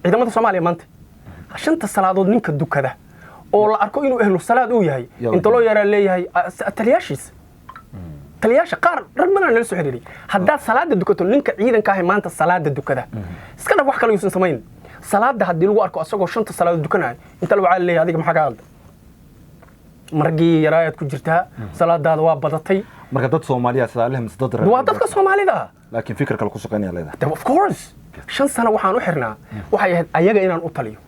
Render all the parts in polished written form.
ciidamada Soomaaliya maanta shanta salaadood ninka dukada oo la arko inuu ahlu salaad uu yahay inta loo yara leeyahay taliyaasha qaar rag badan la soo xiriiray hadda salaada dukato ninka ciidanka ah maanta salaada dukada iska dhaf wax kale yuusan samayn salaada hadii lagu arko asagoo shanta salaadood dukanay inta lagu caalay adiga maxaa ka qaldan margii yaraayad ku jirtaa salaadaada waa badatay marka dad Soomaaliya salaalaha misdad waa dadka Soomaalida laakiin fikir kale ku shaqeynaya leedahay of course shan sano waxaan u xirnaa waxay ahayd ayaga inaan u taliyo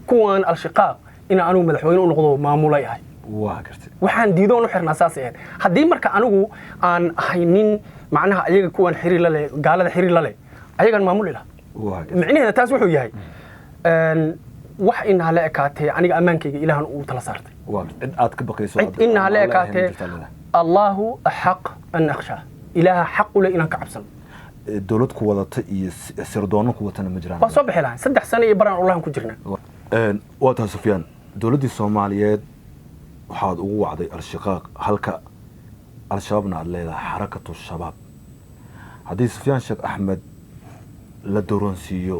kuwan al-shiqaaq ina anigu madaxweyne u noqdo maamulay ahay waa gartay waxaan diidoon u xirnaa saas ahayd hadii marka anigu aan haynin macnaha ayaga kuwan xiriir la leh gaalada xiriir la leh ayagan maamul ilaah waa gartay macnaheedu taas wuxuu yahay wax in hala ekaatay aniga amaankayga ilaahan uu tala saartay waa aad ka baqayso in hala ekaatay Allahu ahq an akhsha ilaha haqu la inaan ka cabsan dawlad ku wadata iyo sirdoon ku watana ma jiraan waa soo bixi lahayn 3 sano iyo baraan Allah ku jirnaa waa taa Sufyaan dawladda Soomaaliyeed waxaad ugu wacday al-shiqaaq halka al-shabaabna aad leedahay xarakatu shabaab haddii Sufyaan Sheekh Axmed la dooransiiyo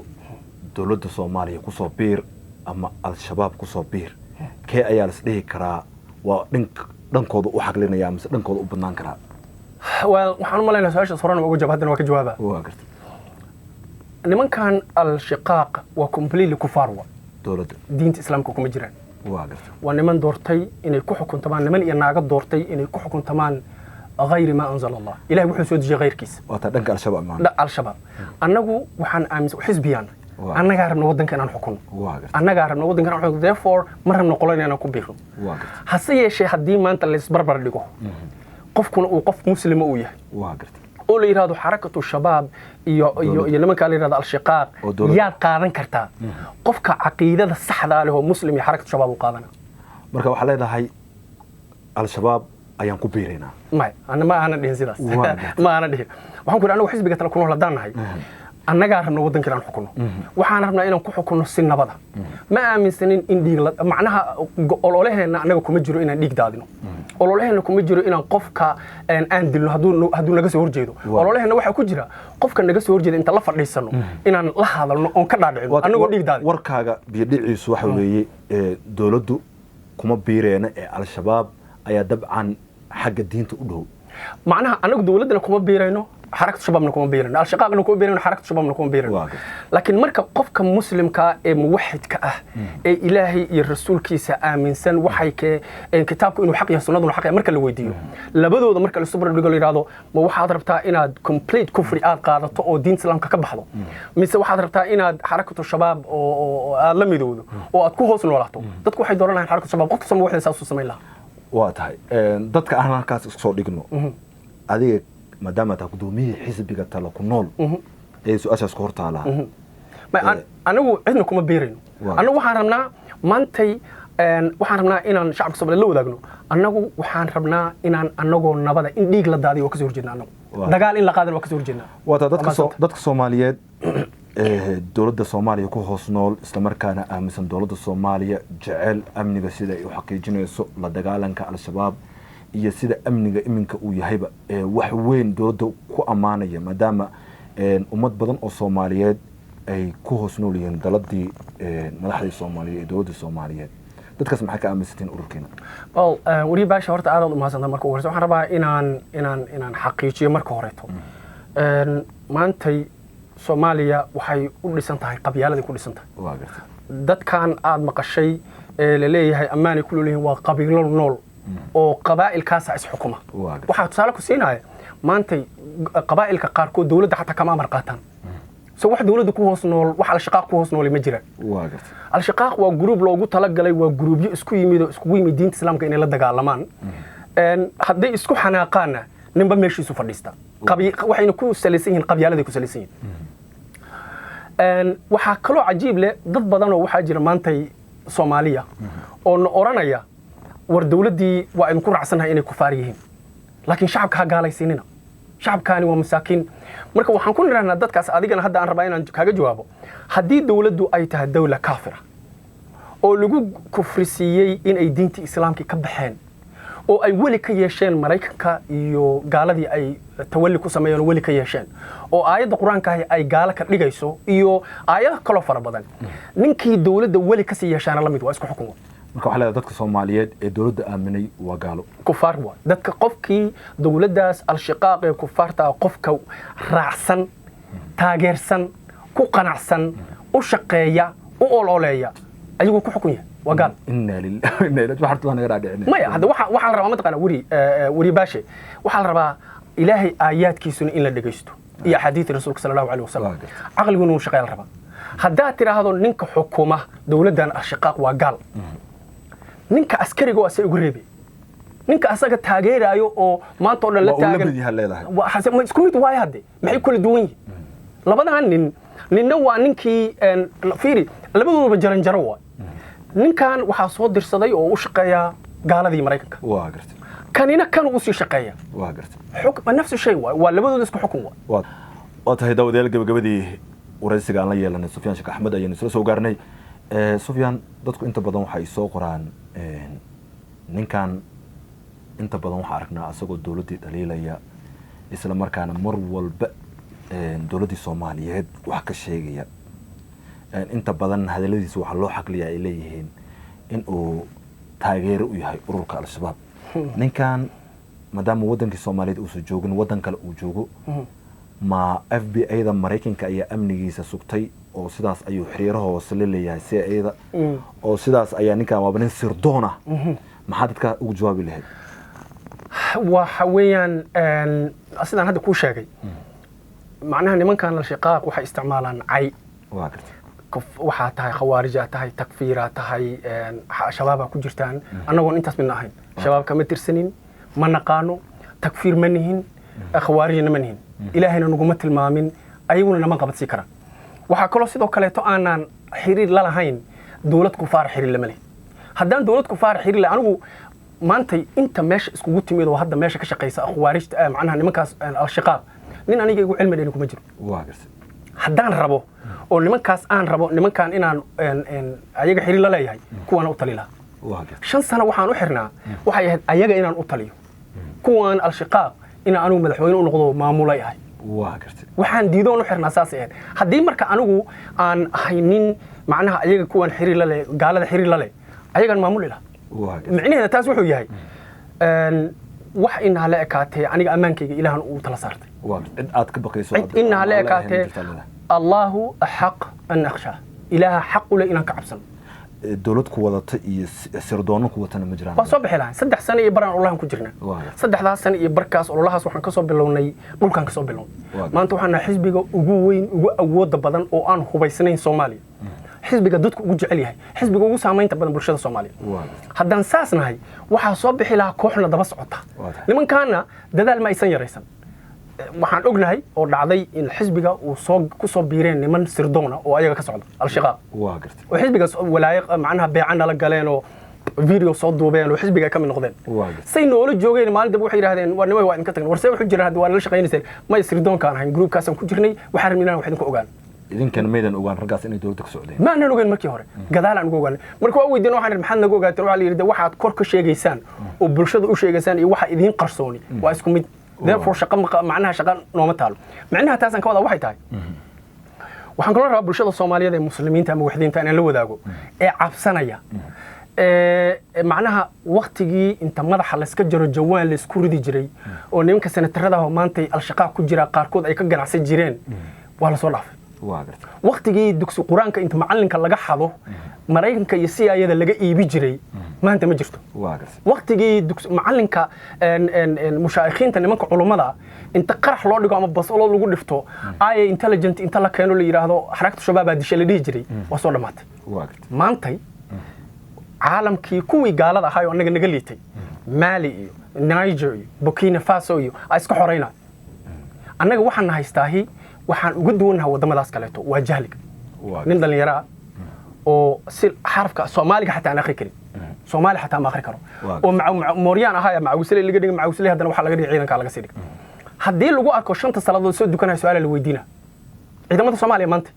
dawladda Soomaaliya ku soo biir ama al-shabaab ku soo biir kee ayaa la isdhihi karaa waa dhankooda u xaqlinaya mise dhankooda u badnaan karaa waxaan u maleynayaa su'aasha horena ugu jawaab haddana waa ka jawaaba waa gartay nimankan al-shiqaaq waa completely kufar wa dawladda diinta islaamka kuma jiraan waa gartay waa niman doortay inay ku xukuntamaan niman iyo naaga doortay inay ku xukuntamaan غير ما أنزل الله إلهي وحنا سود جي غير كيس وتدنك الشباب معنا لا الشباب أنجو وحن أمس حزبيان أنا قارب نودن كنا نحكم أنا قارب نودن كنا نحكم therefore مرة نقولين أنا كوبيهم هسي شيء حدي ما أنت اللي سبربر لجوه قف كن وقف مسلم وياه أول يرادوا حركة الشباب يو لما قال يراد الشقاق يا قارن كرتا قف كعقيدة الصح ذا اللي هو مسلم حركة الشباب وقادنا مركب وحلا ده هاي الشباب ayaan ku beerina ma ana dhihin sidaas ma ana dhihin waxaan ku anagu xisbiga tala kuno ladanahay annaga rabna wadanka inaan xukuno waxaan rabnaa inaan ku xukuno si nabada ma aaminsanin in dhiig macnaha ololaheena annaga kuma jiro inaan dhiig daadino ololaheena kuma jiro inaan qofka aan dilno haduu naga soo horjeedo ololaheena waxa ku jira qofka naga soo horjeeda inta la fadhiisano inaan la hadalno oo ka dhaadhicino annagu dhiig daadin warkaaga biyadhiciisu waxa weeye dawladdu kuma biireena ee al-shabaab ayaa dabcan xagga diinta u dhow macnaha anagu dawladana kuma biirayno xarakada shabaabna kuma biirayno al-shaqaaqna kuma biirayno xarakada shabaabna kuma biirayno laakiin marka qofka muslimka ee muwahhidka ah ee ilaahay iyo rasuulkiisa aaminsan waxay kitaabku inuu xaq yahay sunnaduna xaq yahay marka la weydiiyo labadooda marka la soo dhigo la yiraahdo ma waxaad rabtaa inaad complete kufri aad qaadato oo diinta islaamka ka baxdo mise waxaad rabtaa inaad xarakada shabaab oo aad la midowdo oo aad ku hoos noolaato dadku waxay dooranayaan xarakada shabaab qofka sama waxay saas u sameyn lahaa waa tahay dadka aan halkaas soo dhigno adiga maadaama taa gudoomiye xisbiga tala ku nool ee su'aashaas ku hortaalaa anagu cidna kuma biirayno anagu waxaan rabnaa maantay waxaan rabnaa inaan shacabka Soomaaliyeed la wadaagno anagu waxaan rabnaa inaan anagoo nabada in dhiig la daadiyo ka soo horjeedna anagu dagaal in la qaadan waa ka soo horjeedna waa taa dadka Soomaaliyeed dawladda Soomaaliya ku hoos nool isla markaana aaminsan dawladda Soomaaliya jecel amniga sida ay u xaqiijinayso la dagaalanka al-shabaab iyo sida amniga iminka uu yahayba wax weyn dawladda ku amaanaya maadaama ummad badan oo Soomaaliyeed ay ku hoos nool yihiin daladii madaxda Soomaaliyeed ee dawladda Soomaaliyeed dadkaas maxay ka aaminsantiin ururkeena wali baasha horta aad u mahadsantahay marka hore waxaan rabaa inaan xaqiijiyo marka horeeto maantay Soomaaliya waxay u dhisan tahay qabyaaladii ku dhisan tahay dadkan aad maqashay la leeyahay amaani ku leeyahay waa qabiilo nool oo qabaa'ilkaas is xukuma waxa tusaale ku siinaya maantay qabaa'ilka qaar ko dawladda xataa kama amar qaataan soo wax dawladda ku hoos nool wax al-shaqaaq ku hoos nool ma jiraan al-shaqaaq waa group loogu talagalay waa groupyo isku yimid diinta islaamka inay la dagaalamaan haday isku xanaaqaana ninba meeshiisu fadhiista waxayna ku salaysan yihiin qabyaaladii ku salaysan yihiin waxa kaloo cajiib leh dad badan oo waxa jira maantay Soomaaliya oo oranaya war dawladii waa in ku raacsanahay inay ku faar yihiin laakiin shacabka ha gaalaysiinina shacabkaani waa masaakiin marka waxaan ku nirahnaa dadkaas adigana hadda aan rabaa inaan kaaga jawaabo haddii dawladdu ay tahay dawla kaafira oo lagu kufrisiiyey in ay diinta islaamka ka baxeen oo ay weli ka yeesheen Mareykanka iyo gaaladii ay tawalli ku sameeyeen weli ka yeesheen oo aayadda quraanka ay gaala ka dhigayso iyo aayado kale fara badan ninkii dawladda weli ka sii yeeshaana la mid waa isku xukumo marka waxa leedahay dadka Soomaaliyeed ee dawladda aaminay waa gaalo kufaar waa dadka qofkii dawladdaas al-shiqaaq ee kufaarta qofka raacsan taageersan ku qanacsan u shaqeeya u ololeeya ayagu ku xukun yahay waa gaal inna lillahi waxa hartu naga dhaadhicin maya hada waxa la rabaa mataqana wari baashe waxa la rabaa ilaahay aayaadkiisuna in la dhageysto iyo xadiis rasuulka sallallahu alayhi wasallam aqliguna uu shaqeeyo la rabaa hadaa tiraahdo ninka xukuma dawladdan al-shiqaaq waa gaal ninka askariga waa say ugu reebay ninka asaga taageerayo oo maanta oo dhan la taagan waa isku mid waay hadde maxay kala duwan yihiin labadan ninna waa ninkii fiiri labadooduba jaranjaro waa ninkan waxaa soo dirsaday oo u shaqeeya gaaladii Mareykanka waa gartay kanina kan uu sii shaqeeya waa gartay xukma nafsi shay waa labadooda isku xukun waa tahay dawladda gabagabadii waraysiga aan la yeelanay Sufyaan Sheekh Axmed ayaan soo gaarnay Sufyaan dadku inta badan waxay soo qoraan ninkan inta badan waxa aragnaa asagoo dawladda dhaliilaya isla markaana mar walba dawladda Soomaaliyeed wax ka sheegaya inta badan hadaladiisa waxa loo xaqliyaa ay leeyihiin in uu taageero u yahay ururka al-shabaab ninkan maadaama wadankii Soomaaliyeed uu soo joogin wadan kale uu joogo ma FBI-da Mareykanka ayaa amnigiisa sugtay oo sidaas ayuu xiriiraha hoose la leeyahay CIA-da oo sidaas ayaa ninkan waa nin sirdoon ah maxaa dadka ugu jawaabi lahayd waxa weeyaan sidaan hadda ku sheegay macnaha nimankan al-shiqaaq waxay isticmaalaan cay waa gartay waxaa tahay khawaarija tahay takfiira tahay shabaaba ku jirtaan annagoon intaas midna ahayn shabaab kama tirsanin ma naqaano takfiir ma nihin khawaarijna ma nihin ilaahayna naguma tilmaamin ayaguna nama qabadsi kara waxaa kaloo sidoo kaleeto aanan xiriir la lahayn dawlad kufaar xiriir lama leh haddaan dawlad kufaar xiriir la anigu maanta inta meesha iskugu timid oo hadda meesha ka shaqeysa khawaarijta macnaha nimankaas al-shiqaaq nin aniga igu cilmi dheer kuma jiro waa gartay haddaan rabo oo nimankaas aan rabo nimankan inaan ayaga xiriir la leeyahay kuwana u tali lahaa waa gartay 5 sano waxaan u xirnaa waxay ahayd ayaga inaan u taliyo kuwan al-shiqaaq in anigu madaxweyne u noqdo maamulay ahay waa gartay waxaan diidoon u xirnaa saas ahayd haddii marka anigu aan haynin macnaha ayaga kuwan xiriir la leeyahay gaalada xiriir la leeyahay ayagan maamuli lahaa waa gartay macnaheedu taas wuxuu yahay wax in la ekaatay aniga amaankayga ilaahan uu tala saartay waa cid aad ka baqayso in la ekaatay Allahu ahaq an akhsha ilaha haq ula inaan ka cabsano dawlad ku wadata iyo sirdoon ku watana ma jiraan waa soo bixi lahayn 3 sano iyo baraan Allahan ku jirnaa 3 sano iyo barkaas Allahaas waxaan ka soo bilownay dhulkan ka soo bilownay maanta waxaan xisbiga ugu weyn ugu awood badan oo aan hubaysanayn Soomaaliya xisbiga dadku ugu jecel yahay xisbiga ugu saameynta badan bulshada Soomaaliya haddaan saasnahay waxa soo bixi lahaa kooxna daba socota nimankaana dadaal ma aysan yaraysan waxaan ognahay oo dhacday in xisbiga uu ku soo biireen niman sirdoona oo ayaga ka socda al-shiqaaq waa gartay oo xisbiga walaayiq macnaha beecana la galeen oo video soo duubeen oo xisbiga ka mid noqdeen say noola joogeen maalinta waxay yiraahdeen war nimay waa idinka tageen war say wuxuu jiraa hadda waa la shaqeynayeen ma sirdoonkaan ahayn groupkaasaan ku jirnay waxaan rabnaa wax idinku ogaan idinkan meedan ogaan ragaas inay dawladda ka socdeen ma aanan ogaan markii hore gadaal aan ugu ogaan markii waa weydiin waxaan maxaad naga ogaateen waxa la yiraahdaa waxaad kor ka sheegaysaan oo bulshada u sheegaysaan iyo waxa idin qarsooni waa isku mid therefore shaqa macnaha shaqa nooma taalo macnaha taasan ka wada waxay tahay waxaan kula rabaa bulshada Soomaaliyeed ee muslimiinta ama waxdiinta inaan la wadaago ee cabsanaya macnaha waqtigii inta madaxa la iska jiro jawaan la isku ridi jiray oo nimanka senatarada oo maanta al-shiqaaq ku jira qaarkood ay ka ganacsan jireen waa la soo dhaafay waa gartay waqtigii dugsi quraanka inta macalinka laga xado Mareykanka iyo CIA-da laga iibi jiray maanta ma jirto waa gartay waqtigii dugsi macalinka mushaayixiinta nimanka culimada inta qarax loo dhigo ama basalo lagu dhifto ay intelligent inta la keeno la yiraahdo xarakada shabaab dishay la dhihi jiray waa soo dhamaatay waa gartay maantay caalamkii kuwii gaalada ahaa oo anaga naga liitay Mali iyo Niger iyo Burkina Faso iyo ay iska xoreynaa anaga waxaan haystaahi waxaan ugu duwanahay wadamadaas kaleeto waa jahliga nin dhalinyaro oo si xarafka Soomaaliga xataa aan akhri karin Soomaali xataa ma akhri karo oo Mooriyaan ahaa macawsile laga dhigay macawsile hadana waxa laga dhigay ciidanka laga sii dhigay haddii lagu arko 5 salaadood soo dukanayo su'aal la weydiina ciidamada Soomaaliya maanta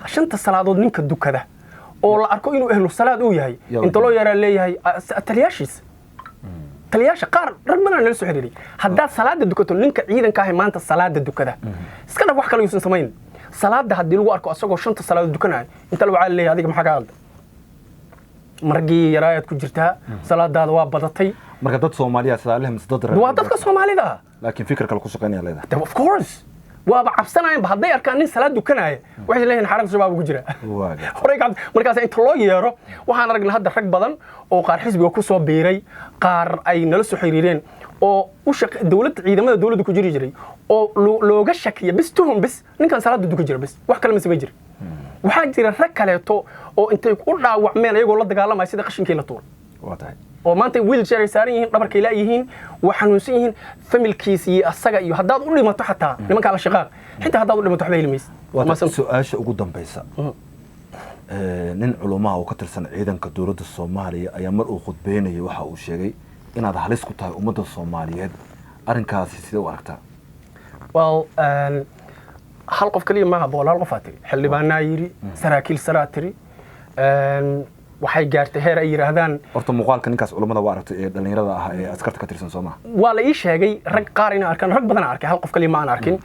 5 salaadood ninka dukada oo la arko inuu ahlu salaad uu yahay inta loo yara leeyahay taliyaashiis taliyaasha qaar rag badan la soo xiriiray haddaad salaada dukato ninka ciidanka ah maanta salaada dukada iska dhab wax kale yuusan samayn salaada haddii lagu arko asagoo 5 salaado dukanaya inta la wacaa leeyahay adiga maxaa ka qaldan margii yaraayad ku jirtaa salaadaada waa badatay marka dad Soomaaliya salaalaha misdad waa dadka Soomaalida laakiin fikir kale ku shaqeynaya leedahay of course waaba cabsanayeen ba hadday arkaan nin salaad dukanaya waxay leeyihiin xarag shabaab ugu jira horey gacad markaas inta loo yeero waxaan aragnaa hadda rag badan oo qaar xisbiga ku soo biiray qaar ay nala soo xiriireen oo u shaqo dawladda ciidamada dawladda ku jiri jiray oo looga shakiyo bis tuhum bis ninkan salaad dukan jira bis wax kale ma sameey jira waxaa jira rag kaleeto oo intay u dhaawacmeen ayagoo la dagaalamay sida qashinkii la tuuray waa tahay oo maanta wheelchair ay saaran yihiin dhabarkay la yihiin waxanuunsan yihiin familkiis iyo asaga iyo hadaad u dhimato xataa nimanka la shaqaa xitaa hadaad u dhimato waxba helmaysid waa su'aasha ugu dambaysa nin culumaha oo ka tirsan ciidanka dawladda Soomaaliya ayaa mar uu khudbeynayay waxa uu sheegay inaad halis ku tahay ummadda Soomaaliyeed arrinkaasi sidoo u aragtaa hal qof kaliya ma habo hal qof aatiri xildhibaanaa yiri saraakiil saraatiri waxay gaartay heer ay yiraahdaan horta muuqaalka ninkaas culimada waa aragtay ee dhalinyarada ah ee askarta ka tirsan Soomaa waa la ii sheegay rag qaar inay arkaan rag badan arkay hal qof kaliya ma aan arkin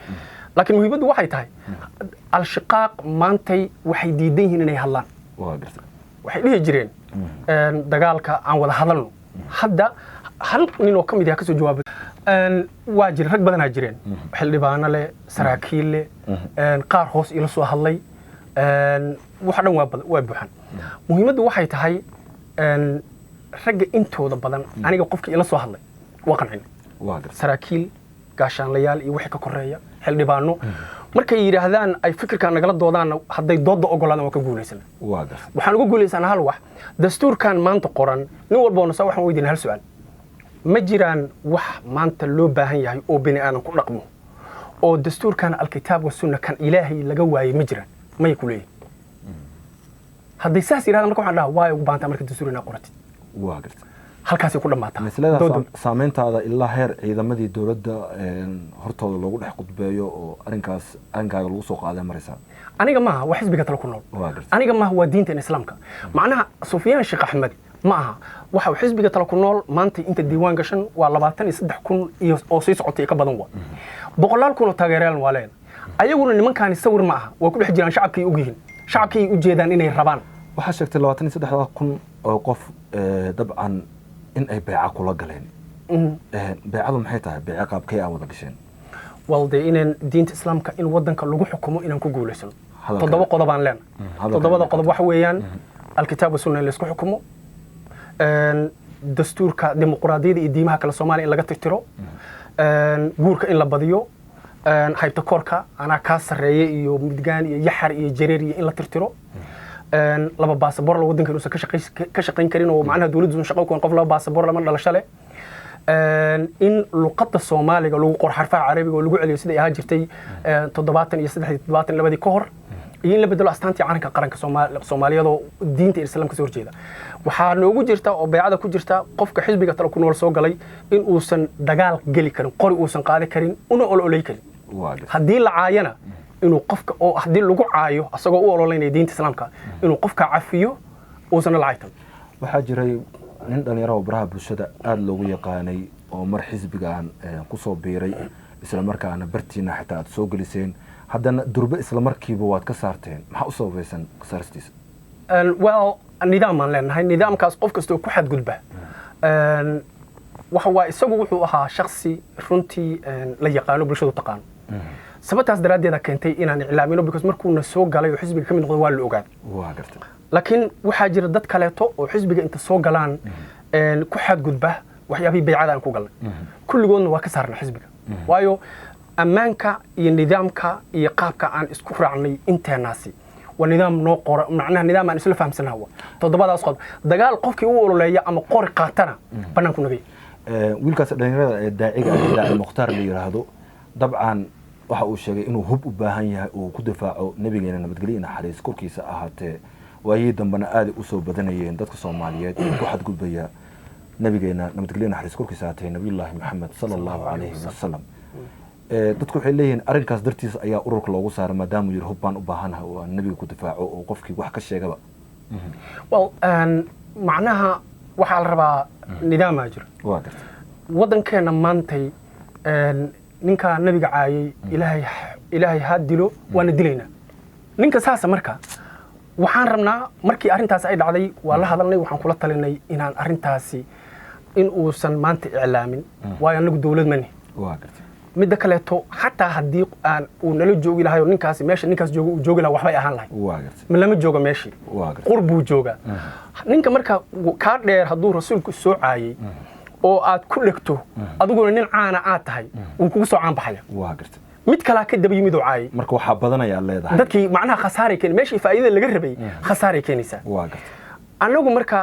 laakiin muhiimadu waxay tahay al-shiqaaq maantay waxay diidan yihiin inay hadlaan waa gartay waxay dhihi jireen dagaalka aan wada hadalno hadda hal nin oo kamid ah ka soo jawaabay waa jira rag badan jireen xildhibaano leh saraakiil leh qaar hoos ila soo hadlay waxa dhan waa buuxan muhiimadu waxay tahay ragga intooda badan aniga qofkii ila soo hadlay waa qancin saraakiil gaashaanlayaal iyo wixii ka koreeya xildhibaano markay yiraahdaan ay fikirkan nagala doodaan haday doodda ogolaadaan waa ka guuleysan waxaan ugu guuleysan hal wax dastuurkan maanta qoran nin walba oo soo waxaan weydiin hal su'aal ma jiraan wax maanta loo baahan yahay oo bini aadan ku dhaqmo oo dastuurkan alkitaab wa sunna kan ilaahay laga waayay ma jiraan may ku leeyahay haddii saas yiraahdaan marka waxaan dhahaa waa ugu baanta marka dastuurina qoratid waa gartay halkaas ku dhamaata mislada saameyntaada ilaa heer ciidamadii dawladda hortooda loogu dhex qudbeeyo oo arinkaaga lagu soo qaaday maraysa aniga maaha waa xisbiga tala ku nool aniga maaha waa diinta islaamka macnaha Sufyaan Sheekh Axmed ma aha waxa xisbiga tala ku nool maanta inta diiwaan gashan waa 23,000 iyo oo sii socotay ka badan waa boqolaal kun oo taageerayaal waa leen ayaguna nimankan sawir ma aha waa ku dhex jiraan shacabkii ugu yihiin shacabkii u jeedaan inay rabaan waxa sheegtay 23,000 oo qof dabcan in ay beeca kula galeen beecadu maxay tahay beeca qaabkay aan wada gasheen walde inaan diinta islaamka in wadanka lagu xukumo inaan ku guuleysano toddoba qodob aan leen toddobada qodob waxa weeyaan alkitaab wa sunna la isku xukumo dastuurka dimuqraadiyada iyo diimaha kala Soomaaliya in laga tirtiro guurka in la badiyo haybta korka ana ka sareeyay iyo midgaan iyo yaxar iyo jareer iyo in la tirtiro laba baasaboor la wadanka inuu ka shaqeyn karin oo macnaha dawladdu shaqo ku qof laba baasaboor lama dhalasho leh in luqadda Soomaaliga lagu qor xarfaha Carabiga oo lagu celiyo sida ay ahaa jirtay 73 labadii ka hor in la bedelo astaantii calanka qaranka Soomaaliyeed oo diinta islaamka soo horjeeda waxaa noogu jirta oo beecada ku jirta qofka xisbiga tala ku nool soo galay in uusan dagaal gali karin qori uusan qaadi karin una ololay karin haddii la caayana inuu qofka oo haddii lagu caayo asagoo u ololeynaya diinta islaamka inuu qofka cafiyo uusan la caaytan waxaa jiray nin dhalinyaro oo baraha bulshada aad loogu yaqaanay oo mar xisbigaan ku soo biiray isla markaana bartiina xitaa aad soo geliseen haddana durba isla markiiba waad ka saarteen maxaa u sababaysan saarstiisa well nidaam aan leenahay nidaamkaas qof kasta oo ku xadgudba waxa waa isagu wuxuu ahaa shakhsi runtii la yaqaano bulshadu taqaan sababtaas daraadeeda keentay inaan iclaamino because markuu soo galay oo xisbiga kamid noqday waa la ogaad waa gartay laakiin waxaa jira dad kaleeto oo xisbiga inta soo galaan ku xadgudba waxyaabihii baycada aan ku galnay kulligoodna waa ka saarnay xisbiga waayo ammaanka iyo nidaamka iyo qaabka aan isku raacnay inteenaasi waa nidaam noo qora macnaha nidaam aan isla fahamsanahay waa toddobadaas qodob dagaal qofkii uu ololeeya ama qori qaatana banaanku nagay wiilkaas dhalinyarada ee daaciga ah daaci mukhtaar la yiraahdo dabcan waxa uu sheegay inuu hub u baahan yahay oo ku difaaco nabigeena nabadgelyo naxariis korkiisa ahaatee waayii dambana aad u soo badanayeen dadka Soomaaliyeed ee ku xadgudbaya nabigeena nabadgelyo naxariis korkiisa ahaatee nabiyullaahi maxamed sallallahu alayhi wasallam dadku waxay leeyihiin arrinkaas dartiisa ayaa ururka loogu saaray maadaama yiri hub baan u baahanahay oo nabiga ku difaaco oo qofkii wax ka sheegaba well macnaha waxa la rabaa nidaam jira waa gartay waddankeena maantay ninka nabiga caayay ilaahay ha dilo waana dilaynaa ninka saasa marka waxaan rabnaa markii arrintaas ay dhacday waa la hadalnay waxaan kula talinay inaan arrintaasi in uusan maanta iclaamin waayo anagu dawlad mani midda kaleeto xataa haddii aan uu nala joogi lahayo ninkaasi meesha ninkaas jooga uu joogi lahaa waxbay ahaan lahay ma lama jooga meeshii qurbuu joogaa ninka marka kaa dheer hadduu rasuulku soo caayay oo aad ku dhegto adiguna nin caana aad tahay wuu kugu soo caan baxaya mid kalaa ka daba yimid oo caayay marka waxaa badanayaa leedahay dadkii macnaha khasaaray keenay meeshii faa'iidada laga rabay khasaaray keenaysaa annagu marka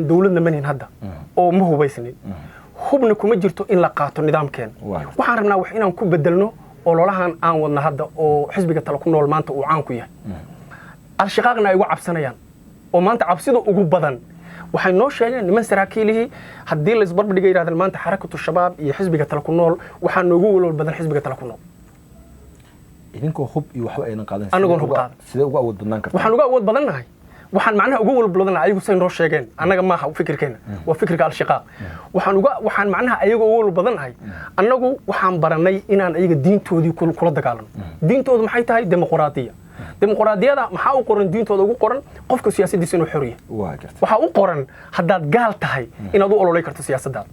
dawladna manin hadda oo ma hubaysnin hubna kuma jirto in la qaato nidaamkeena waxaan rabnaa wax inaan ku bedelno ololahan aan wadna hadda oo xisbiga tala ku nool maanta uu caan ku yahay al-shaqaaqna ay uga cabsanayaan oo maanta cabsida ugu badan waxay noo sheegeen niman saraakiilihii haddii la isbarbardhiga yidhahdeen maanta xarakatu shabaab iyo xisbiga tala ku nool waxaa noogu walwal badan xisbiga tala ku nool idinkoo hub iyo waxba aynan qaadan anagoon hub qaadan sidee uga awood badnaan kartaa waxaan uga awood badannahay waxaan macnaha uga walwal badannahay ayagu say noo sheegeen annaga maaha fikirkeena waa fikirka al-shaqaaq waxaan macnaha ayaga uga walwal badannahay annagu waxaan baranay inaan ayaga diintoodii kula dagaalano diintoodu maxay tahay dimuqraadiyada maxaa u qoran diintooda ugu qoran qofka siyaasaddiisa inuu xor yahay waxaa u qoran haddaad gaal tahay inaad u ololay karto siyaasaddaada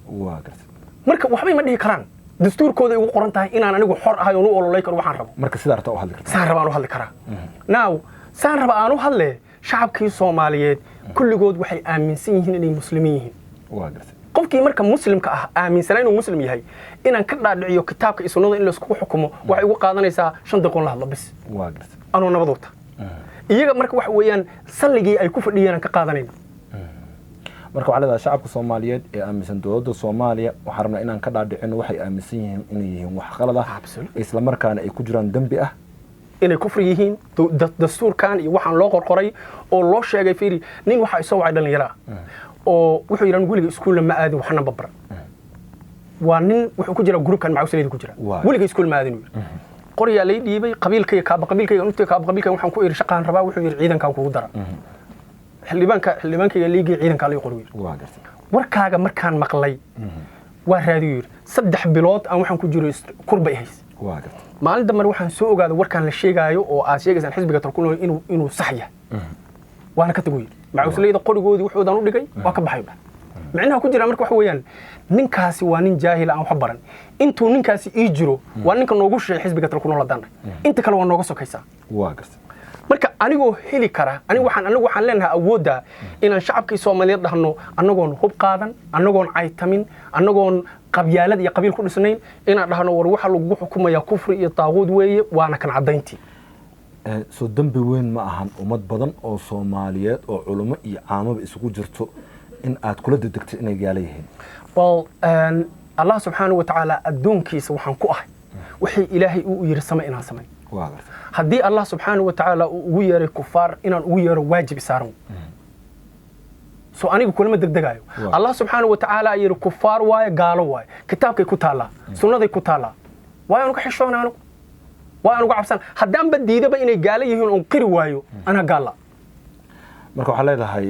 marka waxbay ma dhihi karaan dastuurkooda ugu qoran tahay inaan anigu xor ahay oo u ololay karo waxaan rabo marka sidaa rabta u hadli kartaa saan raba aan u hadli karaa now saan raba aan u hadle shacabkii Soomaaliyeed kulligood waxay aaminsan yihiin inay muslimiin yihiin qofkii marka muslimka ah aaminsan inuu muslim yahay inaan ka dhaadhiciyo kitaabka iyo sunnada in la isku xukumo waxay ugu qaadanaysaa 5 daqiiqo la hadlo bis anoo nabadooda iyaga marka wax weeyaan salligii ay ku fadhiyeen ka qaadanayna marka waxa leedahay shacabka Soomaaliyeed ee aaminsan dawladda Soomaaliya waxaan rabnaa inaan ka dhaadhicino waxay aaminsan yihiin inay yihiin wax qalad ah isla markaana ay ku jiraan dambi ah inay kufri yihiin dastuurkan iyo waxaan loo qorqoray oo loo sheegay fiiri nin waxa ay soo wacay dhalinyaro oo wuxuu yiraan wiliga iskuul ma aadin waxna babara waa nin wuxuu ku jira groupkan macawsaleed ku jira wiliga iskuul ma aadin qoriya lay dhiibay qabiilkayga waxaan ku iri shaqaan rabaa wuxuu yiri ciidanka kugu dara xildhibaankayga liigii ciidanka lay qori warkaaga markaan maqlay waa raadiyo yiri 3 bilood aan waxaan ku jiro kurbay hays maalin dambe waxaan soo ogaaday warkaan la sheegayo oo aad sheegaysaan xisbiga tala ku nool inuu sax yahay waana ka tagoy macawsaleeda qorigoodii wuxuudan u dhigay waa ka baxay macnaha ku jira marka wax weeyaan ninkaasi waa nin jaahil aan wax baran intuu ninkaasi ii jiro waa ninka noogu sheegay xisbiga tala ku nool hadan inta kale waa nooga sokaysaa marka anigoo heli kara anigu waxaan leenahay awoodda inaan shacabkii Soomaaliyeed dhahno anagoon hub qaadan anagoon caytamin anagoon qabyaalad iyo qabiil ku dhisnayn inaan dhahno war waxa lagu xukumayaa kufri iyo taaquud weeye waana kan cadayntii soo dambi weyn ma ahan ummad badan oo Soomaaliyeed oo culimo iyo caamaba isugu jirto in aad kula degdegto inay gaala yihiin Allah subhanahu wa ta'ala adduunkiisa waxaan ku ahay wixii Ilaahay uu yiri samay inaan samay haddii Allah subhanahu wa ta'ala uu ugu yeeray kufaar inaan ugu yeero waajib saaran soo anigu kulama degdegayo Allah subhanahu wa ta'ala yiri kufaar waaye gaalo waaye kitaabkay ku taala sunnaday ku taala waayo ka xishoonaano waan uga cabsan haddaan badiidaba inay gaala yihiin oo qiri waayo ana gaala marka waxa leedahay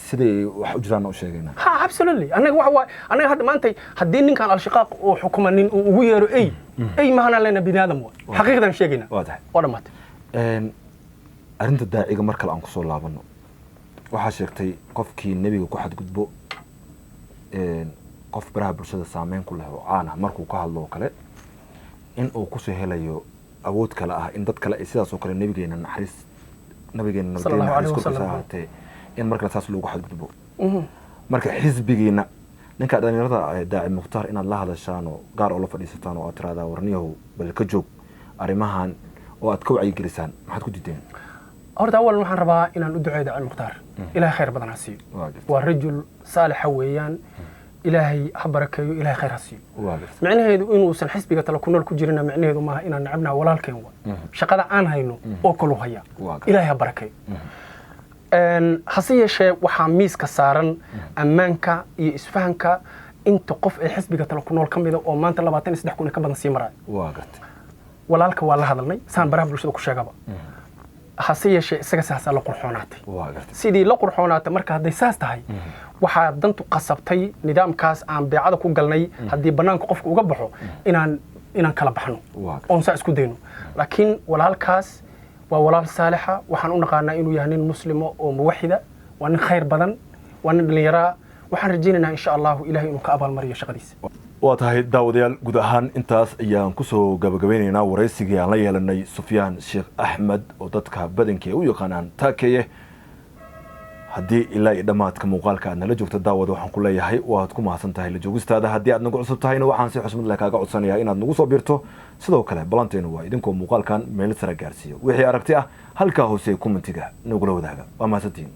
sidii wax u jiraan oo sheegayna absolutely anaga hadda maanta haddii ninkan al-shaqaaq oo xukumanin uu ugu yeero ay mahana leena binaadam waa xaqiiqadan sheegayna waa dhamaatay arinta daaciga marka aan ku soo laabano waxa sheegtay qofkii nabiga ku xadgudbo qof baraha bulshada saameyn ku leh oo aan markuu ka hadlo kale in uu ku soo helayo awood kale ah in dad kale ay sidaas oo kale nabigeena naxariis sallallahu alayhi wasallam in marka taas loogu xadgudbo marka xisbigeena ninka dhalinyarada daaci muxtaar inaad la hadashaan oo gaar oo la fadhiisataan oo aad tiraahdaa warniyahu bal ka joog arimahan oo aad ka wacyi gelisaan maxaad ku diideen horta awal waxaan rabaa inaan u duceeyo daaci muxtaar ilaahay khayr badan ha siiyo waa rajul saalix weeyaan ilaahay ha barakeeyo ilaahay khayr ha siiyo macnaheedu inuusan xisbiga tala ku nool ku jirina macnaheedu maaha inaan nacabnaa walaalkeen waa shaqada aan hayno oo kale haya ilaahay ha barakeeyo hase yeeshee waxaa miiska saaran ammaanka iyo isfahanka inta qof ee xisbiga tala ku nool ka mida oo maanta 23 kun ka badan sii maraya walaalka waa la hadalnay saan baraha bulshada ku sheegaba hase yeeshee isaga saasaa la qurxoonaatay sidii la qurxoonaatay marka hadday saas tahay waxaa dantu qasabtay nidaamkaas aan beecada ku galnay haddii bannaanka qofka uga baxo inaan kala baxno oon saa isku dayno laakiin walaalkaas waa walaal saalixa waxaan u naqaanaa inuu yahay nin muslimo oo muwaxida waa nin khayr badan waa nin dhallinyaraa waxaan rajaynaynaa insha allahu ilahay inuu ka abaalmariyo shaqadiisa waa tahay daawadayaal guud ahaan intaas ayaan kusoo gabagabeynaynaa waraysigii aan la yeelanay Sufyaan Sheekh Axmed oo dadka badankii u yaqaanaan Taakeye haddii ilaa iyo dhamaadka muuqaalka aad nala joogto daawada waxaan ku leeyahay waad ku mahadsan tahay la joogistaada haddii aad nagu cusub tahayna waxaan si xushmad leh kaaga codsanayaa inaad nagu soo biirto sidoo kale balanteenu waa idinkoo muuqaalkan meel sare gaarsiiyo wixii aragti ah halkaa hoose commentiga nagula wadaaga waa mahadsantiin